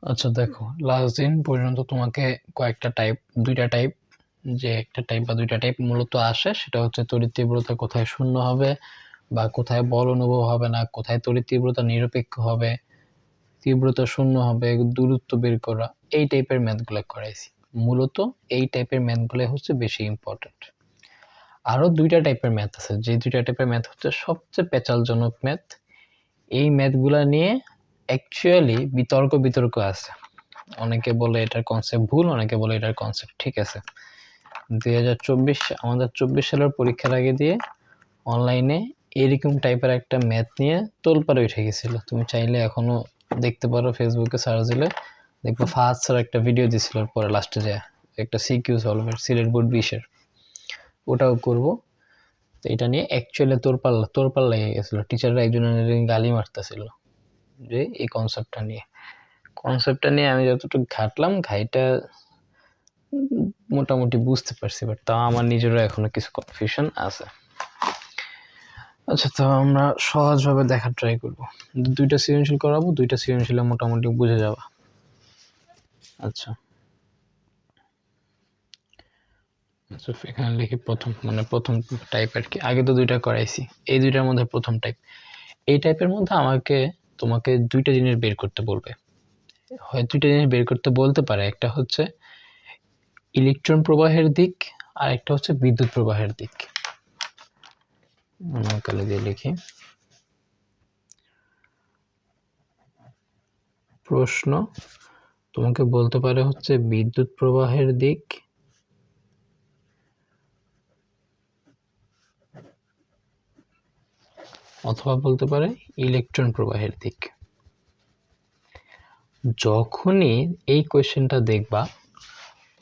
আচ্ছা দেখো, লাস্ট দিন পর্যন্ত তোমাকে কয়েকটা টাইপ, দুইটা টাইপ, যে একটা টাইপ বা দুইটা টাইপ মূলত আসে, সেটা হচ্ছে তড়িৎ তীব্রতা কোথায় শূন্য হবে বা কোথায় বল অনুভব হবে না, কোথায় তড়িৎ তীব্রতা নিরপেক্ষ হবে, তীব্রতা শূন্য হবে, দূরত্ব বের করা, এই টাইপের ম্যাথগুলো করাইছি। মূলত এই টাইপের ম্যাথগুলো হচ্ছে বেশি ইম্পর্টেন্ট। আরো দুইটা টাইপের ম্যাথ আছে, যে দুইটা টাইপের ম্যাথ হচ্ছে সবচেয়ে পেঁচালজনক ম্যাথ। এই ম্যাথগুলা নিয়ে অ্যাকচুয়ালি বিতর্ক আছে। অনেকে বলে এটার কনসেপ্ট ভুল, অনেকে বলে এটার কনসেপ্ট ঠিক আছে। 2024 আমাদের 24 সালের পরীক্ষার আগে দিয়ে অনলাইনে এরকম টাইপের একটা ম্যাথ নিয়ে তোলপাড়ে উঠে গেছিল। তুমি চাইলে এখনো দেখতে পারো, ফেসবুকে সার্চ দিলে দেখবো ফার্স্ট স্যার একটা ভিডিও দিছিল, পরে লাস্টে যায় একটা সিকিউ সলভের, সিলেট বোর্ড 20-এর, ওটাও করব। তো এটা নিয়ে অ্যাকচুয়ালি তোরপাল লেগে গেছিল, টিচাররা একজনের গালি মারতেছিল যে এই কনসেপ্টটা নিয়ে আমি যতটুকু ঘাটলাম, ঘাইটা মোটামুটি বুঝতে পারছি, বাট তাও আমার নিজেরও এখনো কিছু কনফিউশন আছে। আচ্ছা, তো আমরা সহজভাবে দেখার ট্রাই করব। দুইটা সৃজনশীল করাবো, দুইটা সৃজনশীলে মোটামুটি বুঝে যাবা। আচ্ছা, এখানে লিখি প্রথম টাইপ আর কি। আগে তো দুইটা করাইছি, এই দুইটার মধ্যে প্রথম টাইপ। এই টাইপের মধ্যে তোমাকে দুইটা জিনিস বের করতে বলবে, হয় দুইটা জিনিস বের করতে বলতে পারে। একটা হচ্ছে ইলেকট্রন প্রবাহের দিক, আর একটা হচ্ছে বিদ্যুৎ প্রবাহের দিক। কালে দিয়ে লিখি, প্রশ্ন তোমাকে বলতে পারে হচ্ছে বিদ্যুৎ প্রবাহের দিক অথবা বলতে পারে ইলেকট্রন প্রবাহের দিক। যখনই এই কোয়েশ্চেনটা দেখবা,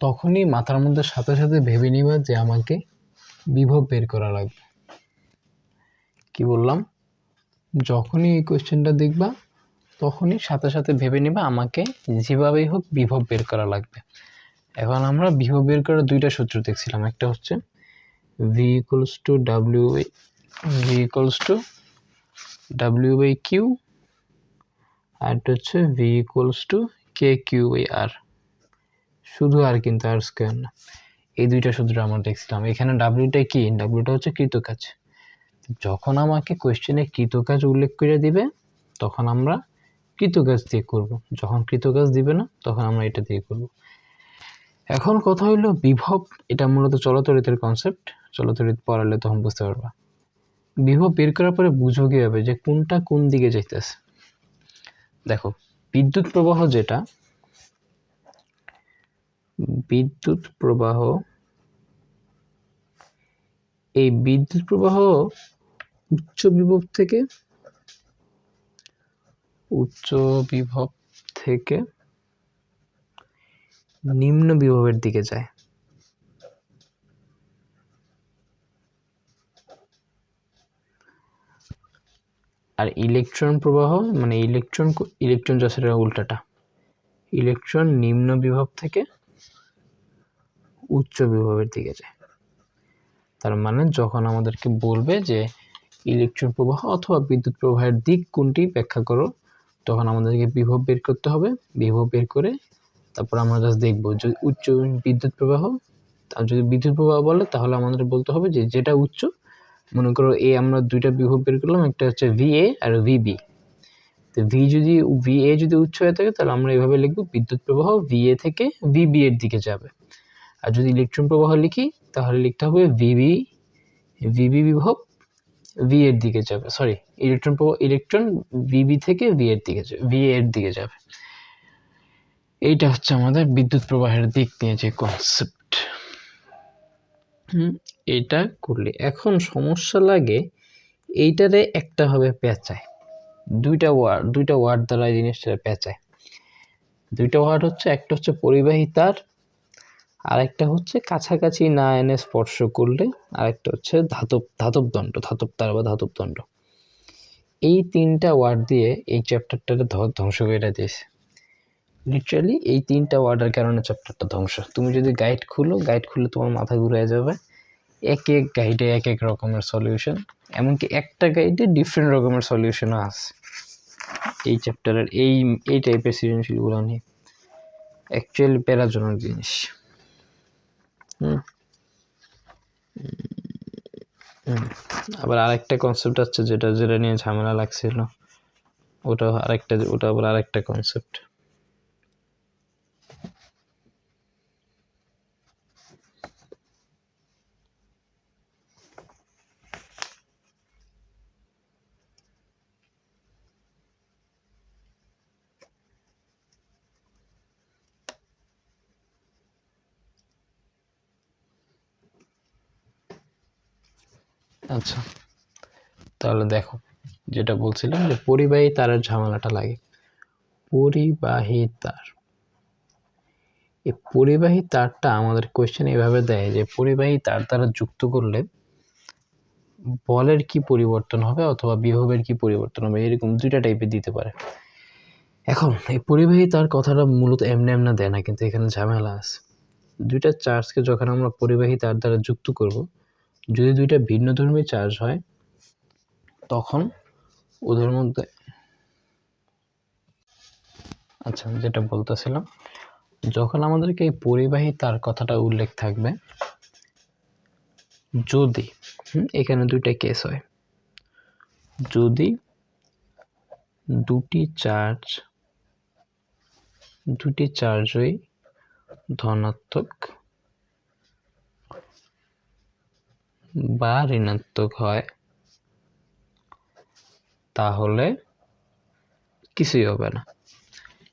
তখনই মাথার মধ্যে সাথে সাথে ভেবে নিবা যে আমাকে বিভব বের করা লাগবে। কি বললাম? যখনই এই কোয়েশ্চেনটা দেখবা, তখনই সাথে সাথে ভেবে নিবা আমাকে যেভাবেই হোক বিভব বের করা লাগবে। এখন আমরা বিভব বের করার দুইটা সূত্র দেখছিলাম, একটা হচ্ছে V equals to W by Q, আর একটা হচ্ছে V equals to KQ by R, শুধু আর, কিন্তু আর স্কয়ার না। এই দুইটা সূত্র আমরা দেখছিলাম। এখানে ডাব্লিউটা কি? ডাব্লিউটা হচ্ছে কৃতকাজ। যখন আমাকে কোয়েশ্চেনে কৃতকাজ উল্লেখ করে দিবে, তখন আমরা কৃতকাজ দিয়ে করব। যখন কৃতকাজ দিবে না, তখন আমরা এটা দিয়ে করব। এখন কথা হইলো বিভব, এটা মূলত চলতরিতের কনসেপ্ট। চলতরিত পড়ালে তখন বুঝতে পারবা। বিভব বের করার পরে বুঝো কিভাবে যে কোনটা কোন দিকে যাইতেছে। দেখো, বিদ্যুৎ প্রবাহ যেটা, বিদ্যুৎ প্রবাহ, এই বিদ্যুৎ প্রবাহ উচ্চ বিভব থেকে নিম্ন বিভবের দিকে যায়। আর ইলেকট্রন প্রবাহ মানে ইলেকট্রন যা, সেটা উল্টাটা। ইলেকট্রন নিম্ন বিভব থেকে উচ্চ বিভবের দিকে যায়। তার মানে যখন আমাদেরকে বলবে যে ইলেকট্রন প্রবাহ অথবা বিদ্যুৎ প্রবাহের দিক কোনটি ব্যাখ্যা করো, তখন আমাদেরকে বিভব বের করতে হবে। বিভব বের করে তারপর আমরা জাস্ট দেখবো যে উচ্চ বিদ্যুৎ প্রবাহ, আর যদি বিদ্যুৎ প্রবাহ বলে তাহলে আমাদের বলতে হবে যে যেটা উচ্চ, মনে করো আমরা দুইটা বিভব বের করলাম, একটা হচ্ছে VA আর VB। তো VA যদি উচ্চ হয়ে থাকে, তাহলে আমরা এইভাবে লিখবো বিদ্যুৎ প্রবাহ VA থেকে VB এর দিকে যাবে। আর যদি ইলেকট্রন প্রবাহ লিখি, তাহলে লিখতে হবে VB বিভব VA এর দিকে যাবে। সরি, ইলেকট্রন VB থেকে VA এর দিকে যাবে। এইটা হচ্ছে আমাদের বিদ্যুৎ প্রবাহের দিক নিয়ে যে কনসেপ্ট। এটা করলে এখন সমস্যা লাগে, এইটারে একটা হবে পেঁচায়, দুইটা ওয়ার্ড দ্বারা এই জিনিসটা পেঁচায়। দুইটা ওয়ার্ড হচ্ছে, একটা হচ্ছে পরিবাহী তার, আর একটা হচ্ছে কাছাকাছি না এনে স্পর্শ করলে, আর একটা হচ্ছে ধাতব তার বা ধাতব দণ্ড। এই তিনটা ওয়ার্ড দিয়ে এই চ্যাপ্টারটাকে ধ্বংস করে দিয়েছে। লিটারালি এই তিনটা ওয়ার্ডের কারণে চ্যাপ্টারটা ধ্বংস। তুমি যদি গাইড খুলে তোমার মাথা ঘুরে যাবে। এক গাইডে এক রকমের সলিউশন, এমনকি একটা গাইডে ডিফারেন্ট রকমের সলিউশনও আছে। এই চ্যাপ্টারের এই টাইপের সৃজনশীলগুলো নিয়ে অ্যাকচুয়ালি প্যারাজনক জিনিস। আবার আরেকটা কনসেপ্ট আছে যেটা নিয়ে ঝামেলা লাগছিল, ওটা আবার আরেকটা কনসেপ্ট। আচ্ছা, তাহলে দেখো, যেটা বলছিলাম যে পরিবাহী তারের ঝামেলাটা লাগে। পরিবাহী তার, এই পরিবাহী তারটা আমাদের কোয়েশ্চেন এভাবে দেয় যে পরিবাহী তার দ্বারা যুক্ত করলে বলের কি পরিবর্তন হবে অথবা বিভবের কি পরিবর্তন হবে, এরকম দুইটা টাইপের দিতে পারে। এখন এই পরিবাহী তার কথাটা মূলত এমনি এমনি দেয় না, কিন্তু এখানে ঝামেলা আছে। দুইটা চার্জকে যখন আমরা পরিবাহী তার দ্বারা যুক্ত করব, যদি দুইটা ভিন্নধর্মী চার্জ হয় তখন ওদের মধ্যে, আচ্ছা যেটা বলতেছিলাম, যখন আমাদেরকে এই পরিবাহী তার কথাটা উল্লেখ থাকবে, যদি এখানে দুইটা কেস হয়, যদি দুটি চার্জই ধনাত্মক বা ঋণাত্মক হয় তাহলে কিছুই হবে না।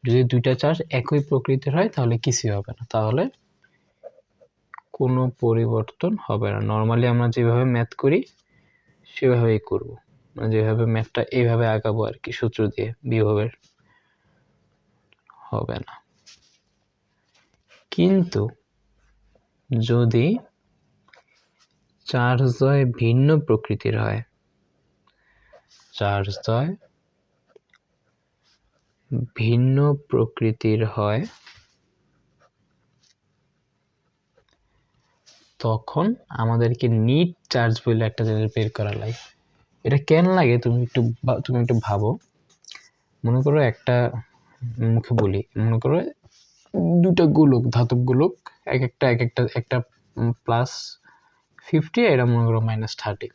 যদি দুইটা চার্জ একই প্রকৃতির হয় তাহলে কিছুই হবে না, তাহলে কোনো পরিবর্তন হবে না। নর্মালি আমরা যেভাবে ম্যাথ করি সেভাবেই করব, মানে যেভাবে ম্যাথটা এইভাবে আঁকাবো আর কি, সূত্র দিয়ে বিভবের, হবে না। কিন্তু যদি চার্জদ্বয় ভিন্ন প্রকৃতির হয়, তখন আমাদেরকে নিট চার্জ বলে একটা জিনিস বের করা লাগে। এটা কেন লাগে তুমি একটু ভাবো। মনে করো একটা, মুখে বলি, মনে করো দুটা গোলক, ধাতব গোলক, একটা +50, এটা মনে করো -30।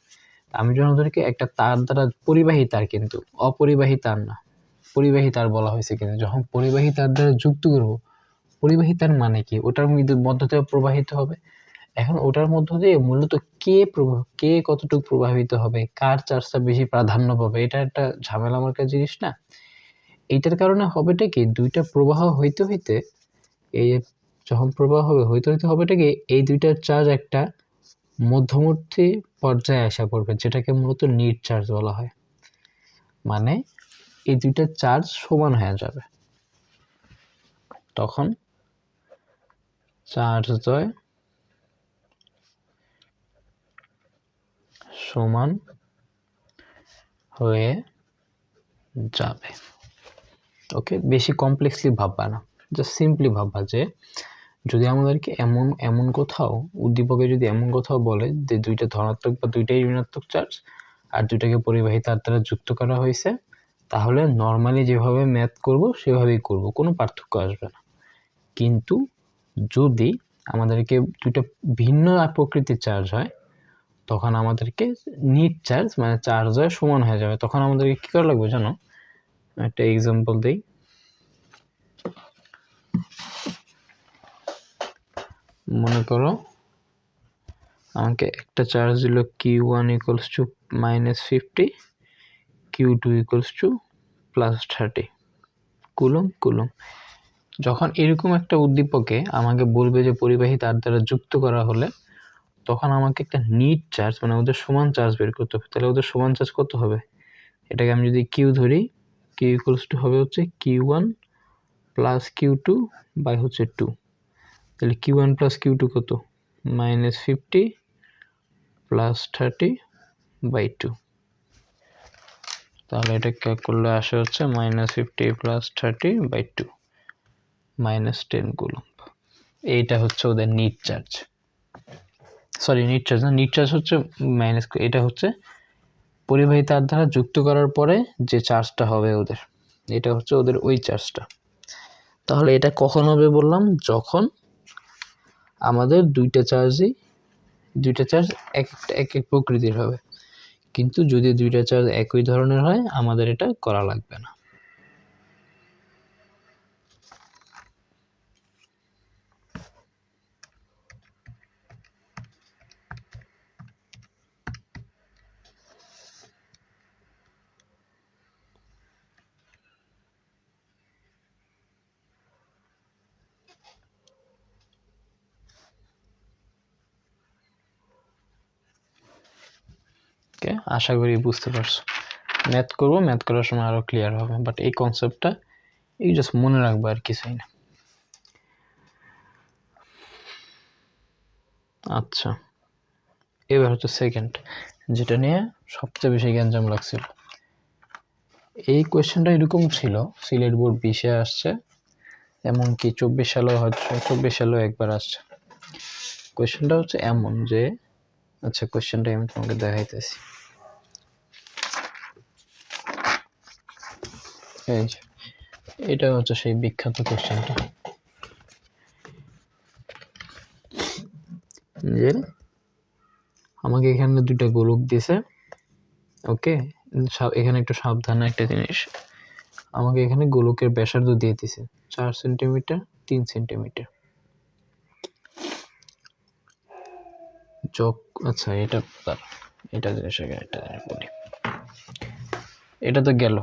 আমি যখন ওদেরকে একটা তার দ্বারা, পরিবাহী তার কিন্তু অপরিবাহী তার না, পরিবাহী তার বলা হয়েছে, কিন্তু যখন পরিবাহী তার দ্বারা যুক্ত করবো, পরিবাহী তার মানে কি, ওটার মধ্য দিয়ে প্রবাহিত হবে। এখন ওটার মধ্য দিয়ে মূলত কে কতটুকু প্রভাবিত হবে, কার চার্জটা বেশি প্রাধান্য পাবে, এটা একটা ঝামেলামার্কা জিনিস না। এইটার কারণে হবেটা কি, দুইটা প্রবাহ হইতে হইতে, এই যখন প্রবাহ হইতে হবেটা কি, এই দুইটার চার্জ একটা মধ্যবর্তী পর্যায়ে আসা পড়বে, যেটাকে মূলত নিট চার্জ বলা হয়। মানে এই দুইটা চার্জ সমান হয়ে যাবে, তখন চার্জদ্বয় সমান হয়ে যাবে। ওকে, বেশি কমপ্লেক্সলি ভাববা না, জাস্ট সিম্পলি ভাববা যে যদি আমাদেরকে এমন কোথাও উদ্দীপকে যদি এমন কোথাও বলে যে দুইটা ধনাত্মক বা দুইটাই ঋণাত্মক চার্জ আর দুইটাকে পরিবাহী তার দ্বারা যুক্ত করা হয়েছে, তাহলে নর্মালি যেভাবে ম্যাথ করব সেভাবেই করব, কোনো পার্থক্য আসবে না। কিন্তু যদি আমাদেরকে দুইটা ভিন্ন প্রকৃতির চার্জ হয়, তখন আমাদেরকে নিট চার্জ, মানে চার্জ হয় সমান হয়ে যাবে, তখন আমাদেরকে কি করা লাগবে জানো? একটা এক্সাম্পল দিই। মনে করো আমাকে একটা চার্জ দিল Q1 = -50, Q2 = +30 কুলম্ব। যখন এরকম একটা উদ্দীপকে আমাকে বলবে যে পরিবাহী তার দ্বারা যুক্ত করা হলে, তখন আমাকে একটা নিট চার্জ, মানে ওদের সমান চার্জ বের করতে হবে। তাহলে ওদের সমান চার্জ কত হবে? এটাকে আমি যদি Q ধরি, Q = হবে হচ্ছে Q1 + Q2 বাই হচ্ছে 2। তাহলে Q1 + Q2 কত? -50 + 30/2। তাহলে এটা করলে আসে হচ্ছে -50 + 30/2, -10 কুলম্ব। এইটা হচ্ছে ওদের net charge. Sorry, net charge না, নিট চার্জ হচ্ছে এটা হচ্ছে পরিবাহী তার দ্বারা যুক্ত করার পরে যে চার্জটা হবে ওদের, এটা হচ্ছে ওদের ওই চার্জটা। তাহলে এটা কখন হবে বললাম, যখন আমাদের দুইটা চার্জ এক এক প্রকৃতির হবে। কিন্তু যদি দুইটা চার্জ একই ধরনের হয় আমাদের এটা করা লাগবে না। ওকে, আশা করি বুঝতে পারছো। ম্যাথ করবো, ম্যাথ করার সময় আরো ক্লিয়ার হবে, বাট এই কনসেপ্টটা এই জাস্ট মনে রাখবো আর কিছুই না। আচ্ছা, এবার হচ্ছে সেকেন্ড, যেটা নিয়ে সবচেয়ে বেশি গ্যাঞ্জাম লাগছিল। এই কোয়েশ্চেনটা এরকম ছিল, সিলেট বোর্ড 20-এ আসছে, এমনকি 24 সালেও হয়তো 24 সালেও একবার আসছে। কোয়েশ্চেনটা হচ্ছে এমন যে, আচ্ছা কোয়েশ্চেনটা আমি তোমাকে দেখাইতেছি। এই যে এটা হচ্ছে সেই বিখ্যাত কোয়েশ্চেনটা, যে আমাকে এখানে দুইটা গোলক দিয়েছে। ওকে, এখানে একটু সাবধানে একটা জিনিস, আমাকে এখানে গোলকের ব্যাসার্ধ দিয়ে দিছে 4 সেন্টিমিটার 3 সেন্টিমিটার। আচ্ছা এটা জিনিস আগে একটা জিনিস বলি। এটা তো গেল,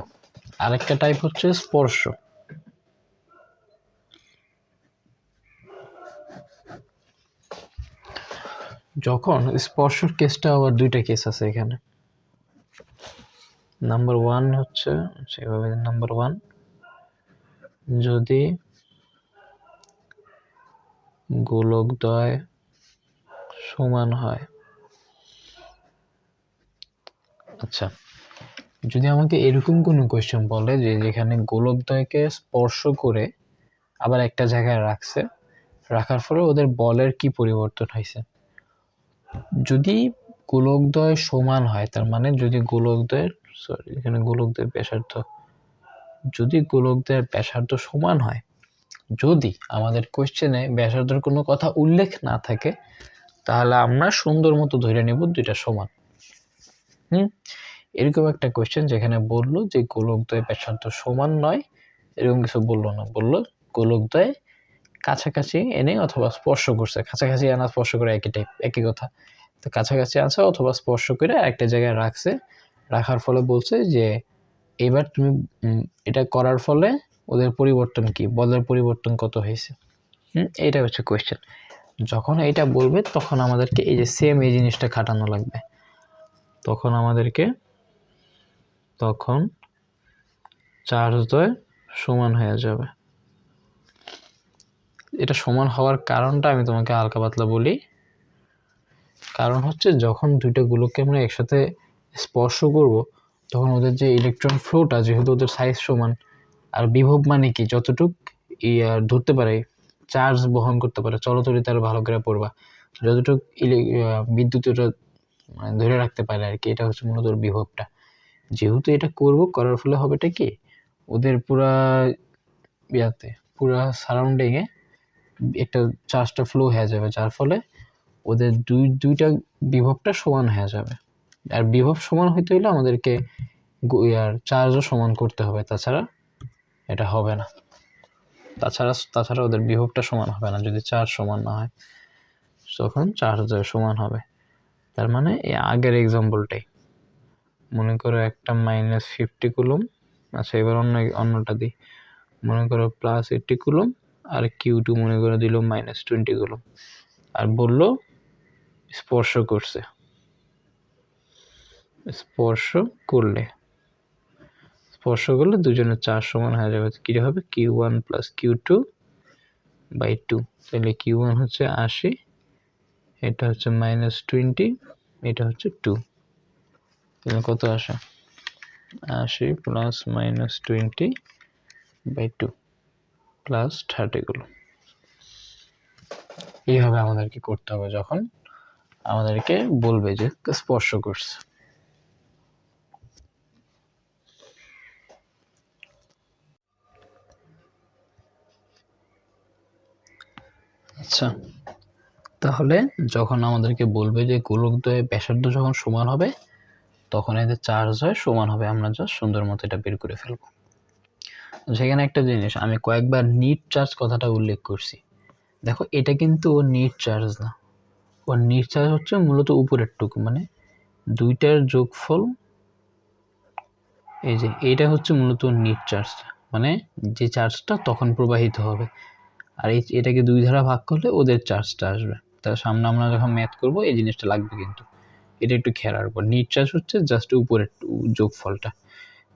আরেকটা টাইপ হচ্ছে স্পর্শ। যখন স্পর্শের কেসটা, আবার দুইটা কেস আছে এখানে। নাম্বার 1 হচ্ছে সেভাবে, নাম্বার 1 যদি গোলকদ্বয় সমান হয়। আচ্ছা, যদি আমাকে এরকম কোনো কোয়েশ্চেন বলে যে যেখানে গোলকদ্বয়কে স্পর্শ করে আবার একটা জায়গায় রাখার ফলে ওদের বলের কি পরিবর্তন হয়েছে, যদি গোলকদ্বয় সমান হয়, তার মানে যদি এখানে গোলকদ্বয়ের ব্যাসার্ধ, যদি গোলকদ্বয়ের ব্যাসার্ধ সমান হয়, যদি আমাদের কোয়েশ্চেনে ব্যাসার্ধের কোনো কথা উল্লেখ না থাকে, তাহলে আমরা সুন্দর মতো ধরে নেব দুইটা সমান। এরকম একটা কোয়েশ্চেন যেখানে বললো যে গোলকদ্বয় ব্যাসার্ধ সমান নয়, এরকম কিছু বললো না, বললো গোলকদ্বয় কাছাকাছি এনে অথবা স্পর্শ করছে। কাছাকাছি আনা স্পর্শ করে একই কথা। তো কাছাকাছি আছে অথবা স্পর্শ করে একটা জায়গায় রাখার ফলে বলছে যে এবার তুমি এটা করার ফলে ওদের পরিবর্তন কি, বলের পরিবর্তন কত হয়েছে। এইটা হচ্ছে কোয়েশ্চেন। যখন এটা বলবে তখন আমাদেরকে এই যে সেম এই জিনিসটা খাটানো লাগবে। তখন চার্জদ্বয় সমান হয়ে যাবে। এটা সমান হওয়ার কারণটা আমি তোমাকে হালকা পাতলা বলি। কারণ হচ্ছে যখন দুইটা গোলককে আমরা একসাথে স্পর্শ করব, তখন ওদের যে ইলেকট্রন ফ্লোটা, যেহেতু ওদের সাইজ সমান, আর বিভব মানে কি, যতটুক ধরতে পারে, চার্জ বহন করতে পারে, চলতরিতে আরো ভালো করে পড়বা, যতটুক বিদ্যুৎ ওটা মানে ধরে রাখতে পারে আর কি, এটা হচ্ছে মূলত বিভবটা। যেহেতু এটা করার ফলে হবেটা কি, ওদের পুরা সারাউন্ডিং এ একটা চার্জটা ফ্লো হয়ে যাবে, যার ফলে ওদের দুইটা বিভবটা সমান হয়ে যাবে। আর বিভব সমান হইতে হলে আমাদেরকে চার্জও সমান করতে হবে, তাছাড়া এটা হবে না। তাছাড়া ওদের বিভবটা সমান হবে না যদি চার্জ সমান না হয়, তখন চার্জ সমান হবে। তার মানে এই আগের এক্সাম্পলটাই মনে করো, একটা -50 কুলম। আচ্ছা, এবার অন্যটা দিই। মনে করো +80 কুলম, আর Q2 মনে করে দিল -20 কুলম, আর বললো স্পর্শ করলে দুজনের চার্জ সমান হয়ে যাবে। কি হবে? Q1 + Q2/2। তাহলে Q1 হচ্ছে 80, এটা হচ্ছে -20, এটা হচ্ছে 2। তাহলে কত আসে? 80 + -20/2 +30 গুলো। এইভাবে আমাদেরকে করতে হবে যখন আমাদেরকে বলবে যে স্পর্শ করছে। আচ্ছা, তাহলে যখন আমাদেরকে বলবে যে গোলকদ্বয়ের ব্যাসার্ধ যখন সমান হবে তখন এদের চার্জ হয় সমান হবে, আমরা জাস্ট সুন্দর মতো এটা বের করে ফেলবো। সেখানে একটা জিনিস আমি কয়েকবার নিট চার্জ কথাটা উল্লেখ করছি, দেখো এটা কিন্তু ওর নিট চার্জ না, ওর নিট চার্জ হচ্ছে মূলত উপরের টুকু, মানে দুইটার যোগফল, এই যে এইটা হচ্ছে মূলত নিট চার্জ, মানে যে চার্জটা তখন প্রবাহিত হবে। আর এটাকে দুই দ্বারা ভাগ করলে ওদের চার্জটা আসবে। তার সামনে আমরা যখন ম্যাথ করব এই জিনিসটা লাগবে, কিন্তু এটা একটু খেয়াল রাখবো। নিট চার্জ হচ্ছে জাস্ট উপরের যোগফলটা,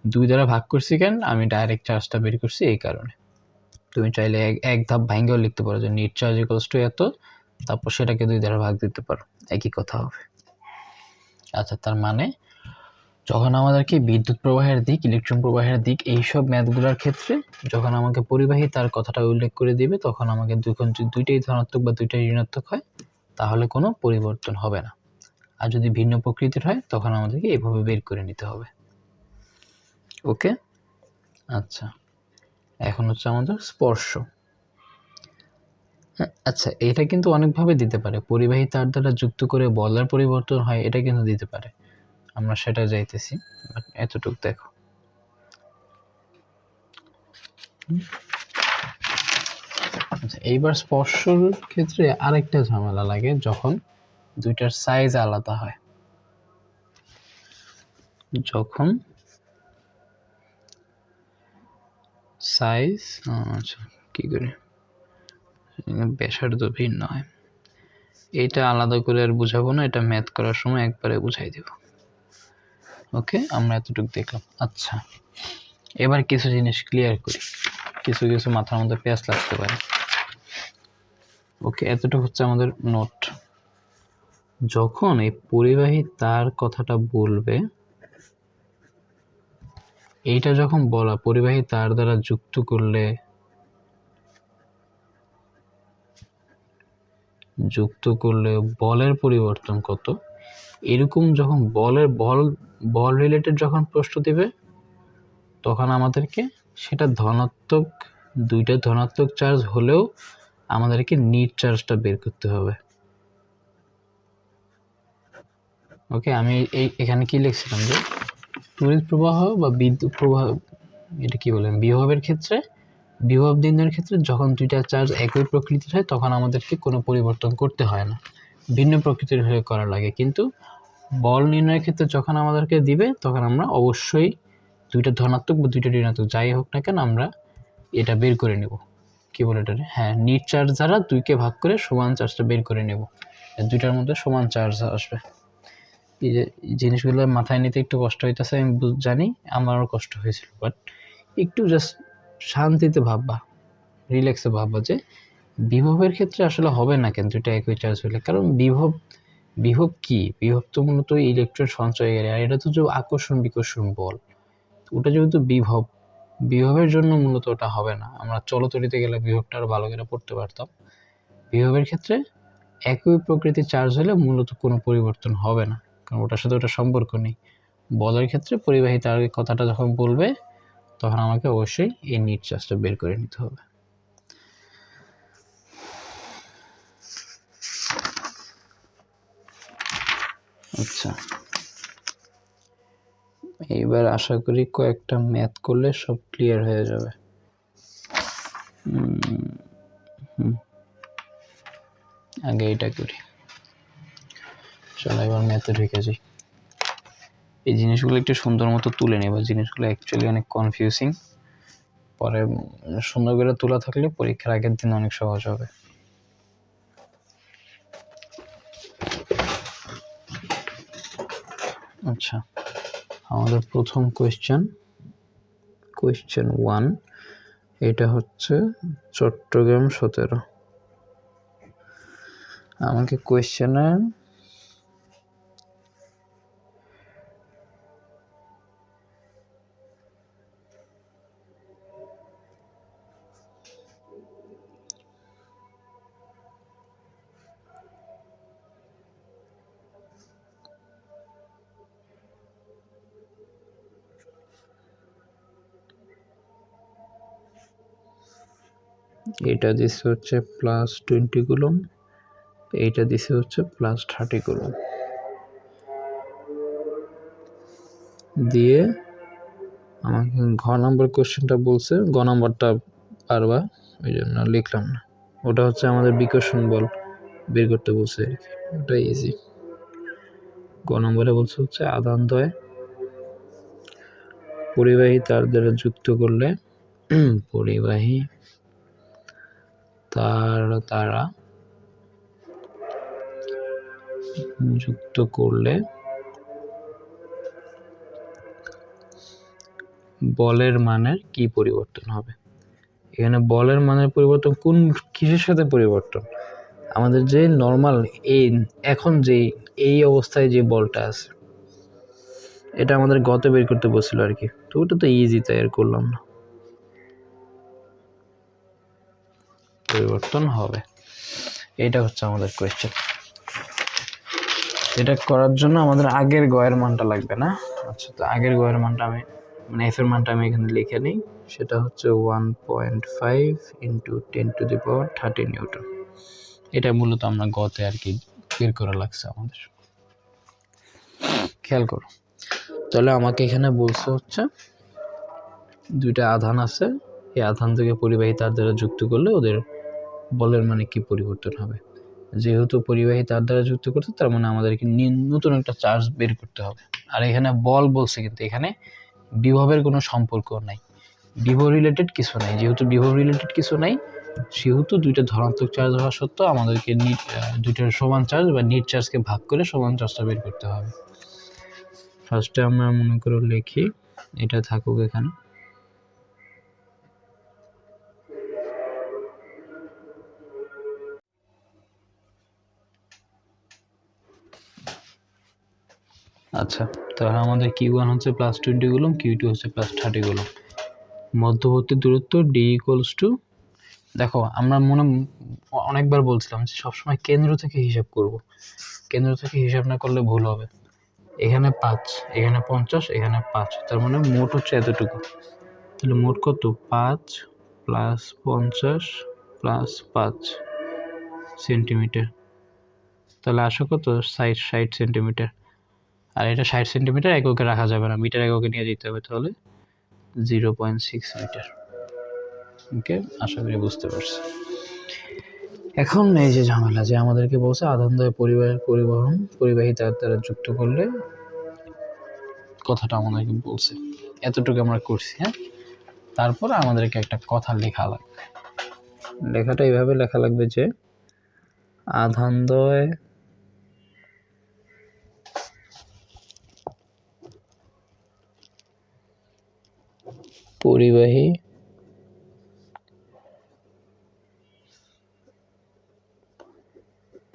দুই দ্বারা ভাগ করছি কেন, আমি ডাইরেক্ট চার্জটা বের করছি এই কারণে। তুমি চাইলে এক ধাপ ভাঙ্গেও লিখতে পারো যে নিট চার্জ ইকুয়ালস টু এত, তারপর সেটাকে দুই দ্বারা ভাগ দিতে পারো, একই কথা হবে। আচ্ছা, তার মানে যখন আমাদেরকে বিদ্যুৎ প্রবাহের দিক, ইলেকট্রন প্রবাহের দিক, এইসব ম্যাথগুলোর ক্ষেত্রে যখন আমাকে পরিবাহী তার কথাটা উল্লেখ করে দিবে, তখন আমাকে দুইটাই ধনাত্মক বা দুইটাই ঋণাত্মক হয় তাহলে কোনো পরিবর্তন হবে না। আর যদি ভিন্ন প্রকৃতির হয় তখন আমাদেরকে এভাবে বের করে নিতে হবে। ওকে, আচ্ছা, এখন হচ্ছে আমাদের স্পর্শ। আচ্ছা, এটা কিন্তু অনেকভাবে দিতে পারে, পরিবাহী তার দ্বারা যুক্ত করে বলের পরিবর্তন হয়, এটা কিন্তু দিতে পারে, আমরা সেটা যাইতেছি। এতটুকু দেখো, আচ্ছা এইবার স্পর্শর ক্ষেত্রে আরেকটা ঝামেলা লাগে যখন দুইটার সাইজ আলাদা হয়। যখন সাইজ, আচ্ছা কি করে ব্যাসার্ধ ভিন্ন হয়, এটা আলাদা করে আর বুঝাবো না, এটা ম্যাথ করার সময় একবারে বুঝাই দেব। ওকে, আমরা এতটুকু দেখলাম। আচ্ছা, এবার কিছু জিনিস ক্লিয়ার করি, কিছু কিছু মাথার মধ্যে পেঁচ লাগতে পারে। ওকে, এতটুকু হচ্ছে আমাদের নোট। যখন এই পরিবাহী তার কথাটা বলবে, এইটা যখন বলা পরিবাহী তার দ্বারা যুক্ত করলে বলের পরিবর্তন কত, এরকম যখন বল রিলেটেড যখন প্রশ্ন দিবে তখন আমাদেরকে সেটা ধনাত্মক, দুইটা ধনাত্মক চার্জ হলেও আমাদেরকে নিট চার্জটা বের করতে হবে। ওকে, আমি এখানে কি লিখছিলাম যে তড়িৎ প্রবাহ বা বিদ্যুৎ প্রবাহ, এটা কি বলেন, বিভবের ক্ষেত্রে, বিভব নির্ণয়ের ক্ষেত্রে যখন দুইটা চার্জ একই প্রকৃতির হয় তখন আমাদেরকে কোনো পরিবর্তন করতে হয় না, ভিন্ন প্রকৃতির হয়ে করা লাগে। কিন্তু বল নির্ণয়ের ক্ষেত্রে যখন আমাদেরকে দিবে তখন আমরা অবশ্যই দুইটা ধনাত্মক বা দুইটা ঋণাত্মক যাই হোক না কেন আমরা এটা বের করে নেব। কি বলে এটা, হ্যাঁ, নিট চার্জ দ্বারা দুইকে ভাগ করে সমান চার্জটা বের করে নেব, দুইটার মধ্যে সমান চার্জ আসবে। এই যে জিনিসগুলো মাথায় নিতে একটু কষ্ট হইতেছে, আমি জানি, আমারও কষ্ট হয়েছিল, বাট একটু জাস্ট শান্তিতে ভাববা, রিল্যাক্সে ভাববা যে বিভবের ক্ষেত্রে আসলে হবে না কেন দুইটা একই চার্জ হলে, কারণ বিভব কি, বিভব তো মূলত ইলেকট্রন সঞ্চয়কারী, আর এটা তো যে আকর্ষণ বিকর্ষণ বল, ওটা যেহেতু বিভবের জন্য মূলত ওটা হবে না। আমরা চলতরিতে গেলে বিভবটা আরো ভালো করে পড়তে পারতাম। বিভবের ক্ষেত্রে একই প্রকৃতির চার্জ হলে মূলত কোনো পরিবর্তন হবে না, কারণ ওটার সাথে ওটা সম্পর্ক নেই। বলের ক্ষেত্রে পরিবাহী তার কথাটা যখন বলবে তখন আমাকে অবশ্যই এই নিট চার্জটা বের করে নিতে হবে। আচ্ছা, এইবার আশা করি কয়েকটা ম্যাথ করলে সব ক্লিয়ার হয়ে যাবে। আগে এটা করি, চলো এবার ম্যাথে ঢুকে যাই। এই জিনিসগুলো একটু সুন্দর মতো তুলে নেব, জিনিসগুলো অ্যাকচুয়ালি অনেক কনফিউজিং, পরে সুন্দর করে তোলা থাকলে পরীক্ষার আগের দিন অনেক সহজ হবে। আচ্ছা, আমাদের প্রথম কোয়েশ্চেন 1, এটা হচ্ছে চট্টগ্রাম 17। আমাকে কোয়েশ্চেনের এটা দিছে হচ্ছে +20 কুলম, এইটা দিছে হচ্ছে +30 কুলম দিয়ে আমাকে ঘ নাম্বার কোশ্চেনটা বলছে, গ নাম্বারটা পারবা ওই জন্য লিখলাম না। ওটা হচ্ছে আমাদের বিকর্ষণ বল বের করতে বলছে আর কি, ওটা ইজি। গ নম্বরে বলছে হচ্ছে আধানদ্বয় পরিবাহী তার দ্বারা যুক্ত করলে পরিবাহী তার দ্বারা যুক্ত করলে বলের মানের কি পরিবর্তন হবে। এখানে বলের মানের পরিবর্তন কোন কিসের সাথে পরিবর্তন, আমাদের যে নর্মাল এই এখন যে এই অবস্থায় যে বলটা আছে এটা আমাদের গত বের করতে বলছিল আর কি, তো ওটা তো ইজি, তাই আর করলাম না। পরিবর্তন হবে, এটা হচ্ছে আমাদের কোয়েশ্চেন। এটা করার জন্য আমাদের আগের গয়ের মানটা লাগবে না। আচ্ছা, তো আগের গয়ের মানটা আমি মানে এফ এর মানটা আমি এখানে লিখে নিই, সেটা হচ্ছে 1.5 × 10⁻30 নিউটন। এটা মূলত আমরা গতে আর কি বের করা লাগছে আমাদের। খেয়াল করো, তাহলে আমাকে এখানে বলছে হচ্ছে দুইটা আধান আছে, এই আধান থেকে পরিবাহী তার দ্বারা যুক্ত করলে ওদের বলের মানে কি পরিবর্তন হবে। যেহেতু পরিবাহী তার দ্বারা যুক্ত করতে, তার মানে আমাদেরকে নতুন একটা চার্জ বের করতে হবে। আর এখানে বল বলছে, কিন্তু এখানে বিভবের কোনো সম্পর্ক নাই, বিভব রিলেটেড কিছু নাই। যেহেতু বিভব রিলেটেড কিছু নাই, সেহেতু দুইটা ধনাত্মক চার্জ হওয়া সত্ত্বেও আমাদেরকে দুইটার সমান চার্জ বা নিট চার্জকে ভাগ করে সমান চার্জটা বের করতে হবে। ফার্স্টে আমরা মনে করে লিখি, এটা থাকুক এখানে। আচ্ছা, তাহলে আমাদের Q1 হচ্ছে +20 কুলম, Q2 হচ্ছে +30 কুলম। মধ্যবর্তী দূরত্ব D = দেখো আমরা অনেকবার বলছিলাম যে সবসময় কেন্দ্র থেকে হিসাব করব, কেন্দ্র থেকে হিসাব না করলে ভুল হবে। এখানে 5, এখানে 50, এখানে 5, তার মানে মোট হচ্ছে এতটুকু। তাহলে মোট কত? 5 + 50 + 5 সেন্টিমিটার। তাহলে আসো কত? 60 সেন্টিমিটার। আর এটা 60 সেন্টিমিটার এককে রাখা যাবে না, মিটার এককে নিয়ে যেতে হবে, তাহলে 0.6 মিটার। ওকে, আশা করি বুঝতে পারছি। এখন এই যে ঝামেলা, যে আমাদেরকে বলছে আধানদ্বয় পরিবাহী তার দ্বারা যুক্ত করলে, কথাটা আমাদেরকে বলছে, এতটুকু আমরা করছি। হ্যাঁ, তারপর আমাদেরকে একটা কথা লেখা লাগবে। লেখাটা এইভাবে লেখা লাগবে যে আধানদ্বয় পরিবাহী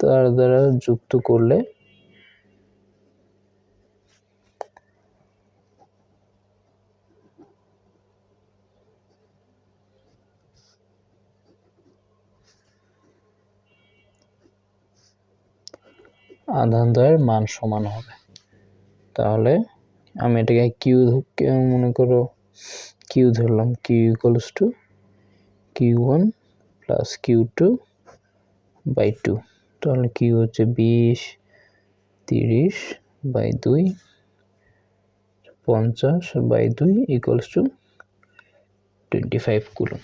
তার দ্বারা যুক্ত করলে আধানদ্বয়ের মান সমান হবে। তাহলে আমি এটাকে কিউ মনে করো কিউ ধরলাম, কিউ = Q1 + Q2/2। তাহলে কিউ হচ্ছে 20, 30/2, 50/2 = 25 কুলম।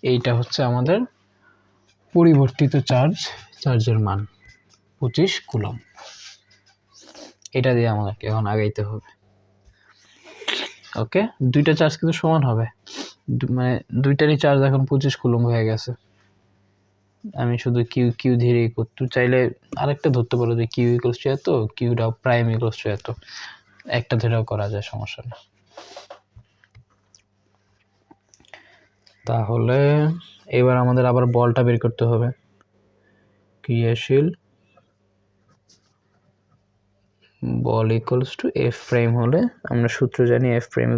এইটা হচ্ছে আমাদের পরিবর্তিত চার্জের মান 25 কুলম। এটা দিয়ে আমাদেরকে এখন আগাইতে হবে। ওকে, দুইটা চার্জ কিন্তু সমান হবে, মানে দুইটারই চার্জ এখন 25 কুলম হয়ে গেছে। আমি শুধু কিউ ধীরে করতে চাইলে আরেকটা ধরতে পারো যে কিউ = এত, কিউটা প্রাইম = এত, একটা ধরেও করা যায়, সমস্যা নেই। তাহলে এবার আমাদের আবার বলটা বের করতে হবে। ক্রিয়াশীল বল = F প্রাইম হলে আমরা সূত্র জানি, F প্রাইম =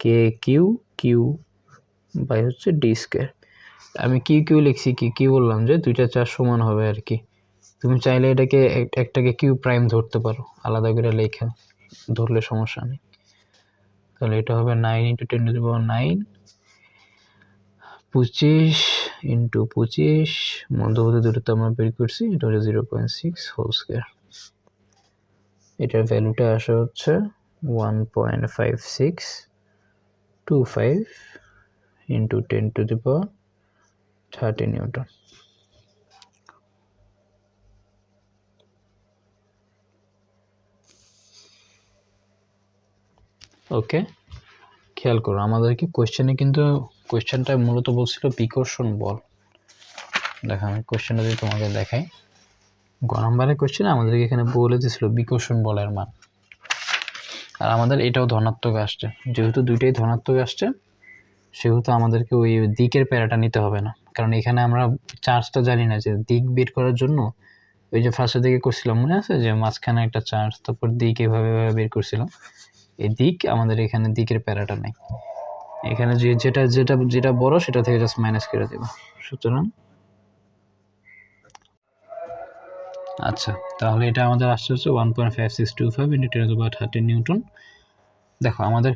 KQ/D²। আমি কিউ লিখছি, কি বললাম যে দুইটা চার্জ সমান হবে আর কি। তুমি চাইলে এটাকে একটাকে কিউ প্রাইম ধরতে পারো, আলাদা করে লেখা ধরলে সমস্যা নেই। তাহলে এটা হবে 9 × 10⁹ 25 ইন্টু 25 মধ্যবর্তী দূরত্ব আমরা বের করছি, এটা হচ্ছে 0.6 হোল স্কয়ার। এটার ভ্যালুটা আসে হচ্ছে 1.5625 ইন্টু 10⁻30 নিউটন। ওকে, খেয়াল করো আমাদেরকে কোয়েশ্চেনে কিন্তু কোয়েশ্চেনটা মূলত বলছিল বিকর্ষণ বল। দেখো আমি কোয়েশ্চেনটা যদি তোমাকে দেখাই, গ নম্বরের কোয়েশ্চেনে আমাদেরকে এখানে বলে দিয়েছিল বিকর্ষণ বলের মান, আর আমাদের এটাও ধনাত্মক আসছে। যেহেতু দুইটাই ধনাত্মক আসছে সেহেতু আমাদেরকে ওই দিকের প্যারাটা নিতে হবে না, কারণ এখানে আমরা চার্জটা জানি না। যে দিক বের করার জন্য ওই যে ফার্স্টের দিকে করছিলাম মনে আছে, যে মাঝখানে একটা চার্জ, তারপর দিক এভাবে বের করছিলাম। এই দিক আমাদের এখানে দিকের প্যারাটা নাই। এখানে যেটা যেটা যেটা বড় সেটা থেকে জাস্ট মাইনাস করে দেব। সুতরাং আচ্ছা, তাহলে এটা আমাদের আসছে হচ্ছে 1.5625 ইন্টু 10⁻30 নিউটন। দেখো আমাদের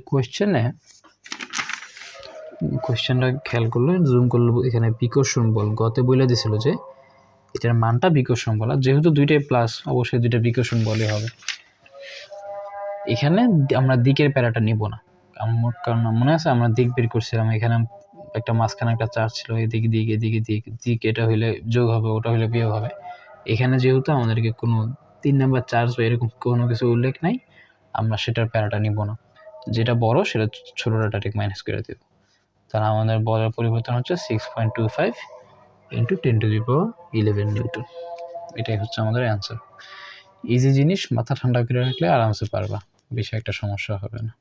কোয়েশ্চেনটা খেয়াল করলে, জুম করলে এখানে বিকর্ষণ বল গতে বলে দিছিল যে এটার মানটা বিকর্ষণ বল, আর যেহেতু দুইটাই প্লাস অবশ্যই দুইটা বিকর্ষণ বলই হবে। এখানে আমরা দিকের প্যারাটা নিব না, কারণ মনে আছে আমরা দিক বের করছিলাম। এখানে একটা মাঝখানে একটা চার্জ ছিল, এদিকে দিক এদিকে দিক, এটা হইলে যোগ হবে, ওটা হইলে বিয়োগ হবে। এখানে যেহেতু আমাদেরকে কোনো 3 নাম্বার চার্জ বা এরকম কোনো কিছু উল্লেখ নাই, আমরা সেটার প্যারাটা নিব না। যেটা বড় সেটা ছোটটা ডাইরেক্ট মাইনাস করে দেব। তাহলে আমাদের বলের পরিবর্তন হচ্ছে 6.25 ইন্টু 10⁻11 নিউটন। এটাই হচ্ছে আমাদের অ্যান্সার। ইজি জিনিস, মাথা ঠান্ডা করে রাখলে আরামসে পারবা, বেশি একটা সমস্যা হবে না।